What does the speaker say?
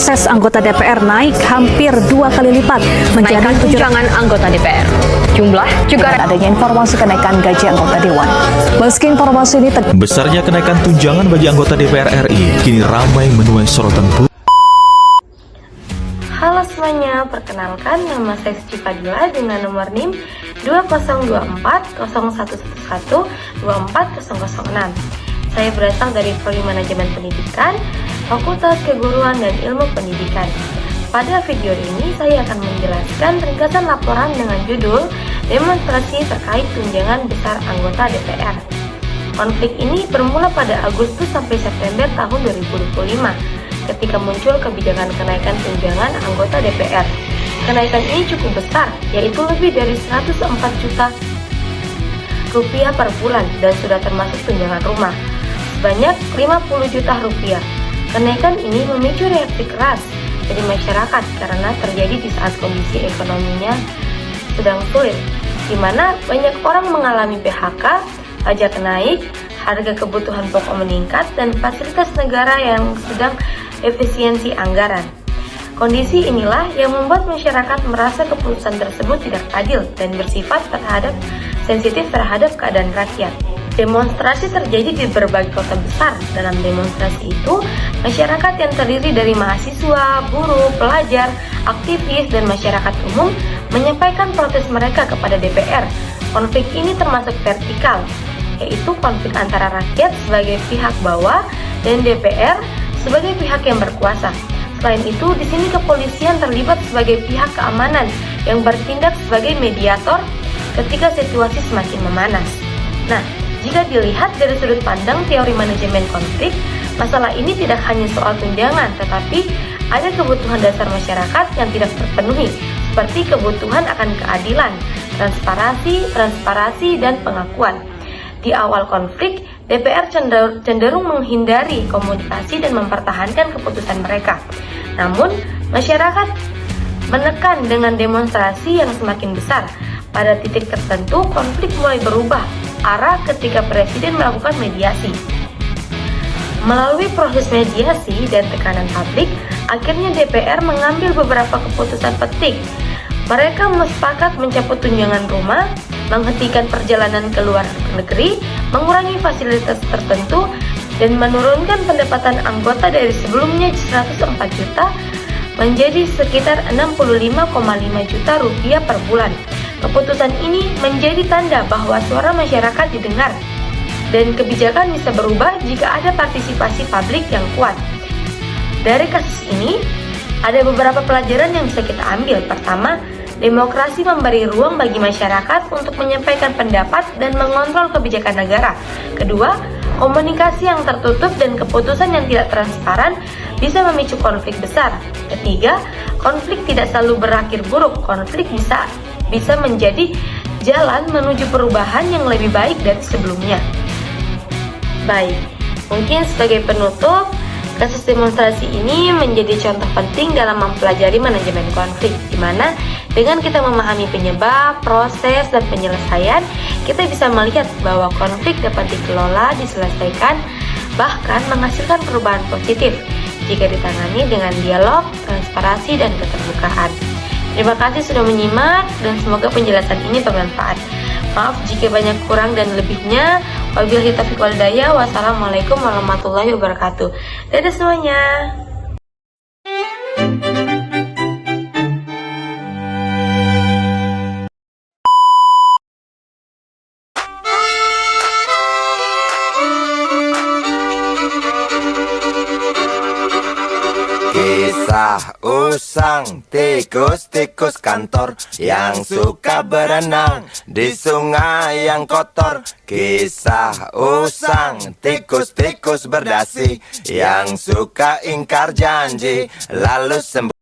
proses anggota DPR naik hampir 2 kali lipat menjadi Kenaikan tunjangan anggota DPR. Jumlah juga adanya informasi kenaikan gaji anggota Dewan. Meski informasi ini Besarnya kenaikan tunjangan bagi anggota DPR RI kini ramai menuai sorotan publik. Halo semuanya, perkenalkan nama saya Suci Fadila dengan nomor NIM 202401112406. Saya berasal dari Prodi Manajemen Pendidikan, Fakultas Keguruan dan Ilmu Pendidikan. Pada video ini saya akan menjelaskan ringkasan laporan dengan judul Demonstrasi terkait tunjangan besar anggota DPR. Konflik ini bermula pada Agustus sampai September tahun 2025 ketika muncul kebijakan kenaikan tunjangan anggota DPR. Kenaikan ini cukup besar, yaitu lebih dari 104 juta rupiah per bulan dan sudah termasuk tunjangan rumah sebanyak 50 juta rupiah. Kenaikan ini memicu reaksi keras dari masyarakat karena terjadi di saat kondisi ekonominya sedang sulit, di mana banyak orang mengalami PHK, pajak naik, harga kebutuhan pokok meningkat, dan fasilitas negara yang sedang efisiensi anggaran. Kondisi inilah yang membuat masyarakat merasa keputusan tersebut tidak adil dan bersifat sensitif terhadap keadaan rakyat. Demonstrasi terjadi di berbagai kota besar. Dalam demonstrasi itu, masyarakat yang terdiri dari mahasiswa, buruh, pelajar, aktivis, dan masyarakat umum menyampaikan protes mereka kepada DPR. Konflik ini termasuk vertikal, yaitu konflik antara rakyat sebagai pihak bawah dan DPR sebagai pihak yang berkuasa. Selain itu, di sini kepolisian terlibat sebagai pihak keamanan yang bertindak sebagai mediator ketika situasi semakin memanas. Nah, jika dilihat dari sudut pandang teori manajemen konflik, masalah ini tidak hanya soal tunjangan, tetapi ada kebutuhan dasar masyarakat yang tidak terpenuhi, seperti kebutuhan akan keadilan, transparansi, dan pengakuan. Di awal konflik, DPR cenderung menghindari komunikasi dan mempertahankan keputusan mereka. Namun, masyarakat menekan dengan demonstrasi yang semakin besar. Pada titik tertentu, konflik mulai berubah arah ketika Presiden melakukan mediasi. Melalui proses mediasi dan tekanan publik, akhirnya DPR mengambil beberapa keputusan penting. Mereka sepakat mencabut tunjangan rumah, menghentikan perjalanan ke luar negeri, mengurangi fasilitas tertentu, dan menurunkan pendapatan anggota dari sebelumnya 104 juta menjadi sekitar 65,5 juta rupiah per bulan. Keputusan ini menjadi tanda bahwa suara masyarakat didengar dan kebijakan bisa berubah jika ada partisipasi publik yang kuat. Dari kasus ini, ada beberapa pelajaran yang bisa kita ambil. Pertama, demokrasi memberi ruang bagi masyarakat untuk menyampaikan pendapat dan mengontrol kebijakan negara. Kedua, komunikasi yang tertutup dan keputusan yang tidak transparan bisa memicu konflik besar. Ketiga, konflik tidak selalu berakhir buruk. Konflik bisa menjadi jalan menuju perubahan yang lebih baik dari sebelumnya. Baik, mungkin sebagai penutup, kasus demonstrasi ini menjadi contoh penting dalam mempelajari manajemen konflik, di mana dengan kita memahami penyebab, proses, dan penyelesaian, kita bisa melihat bahwa konflik dapat dikelola, diselesaikan, bahkan menghasilkan perubahan positif jika ditangani dengan dialog, transparansi, dan keterbukaan. Terima kasih sudah menyimak dan semoga penjelasan ini bermanfaat. Maaf jika banyak kurang dan lebihnya. Wabillahi taufiq wal hidayah. Wassalamualaikum warahmatullahi wabarakatuh. Dadah semuanya. Kisah usang tikus-tikus kantor yang suka berenang di sungai yang kotor. Kisah usang tikus-tikus berdasi yang suka ingkar janji lalu sembuh.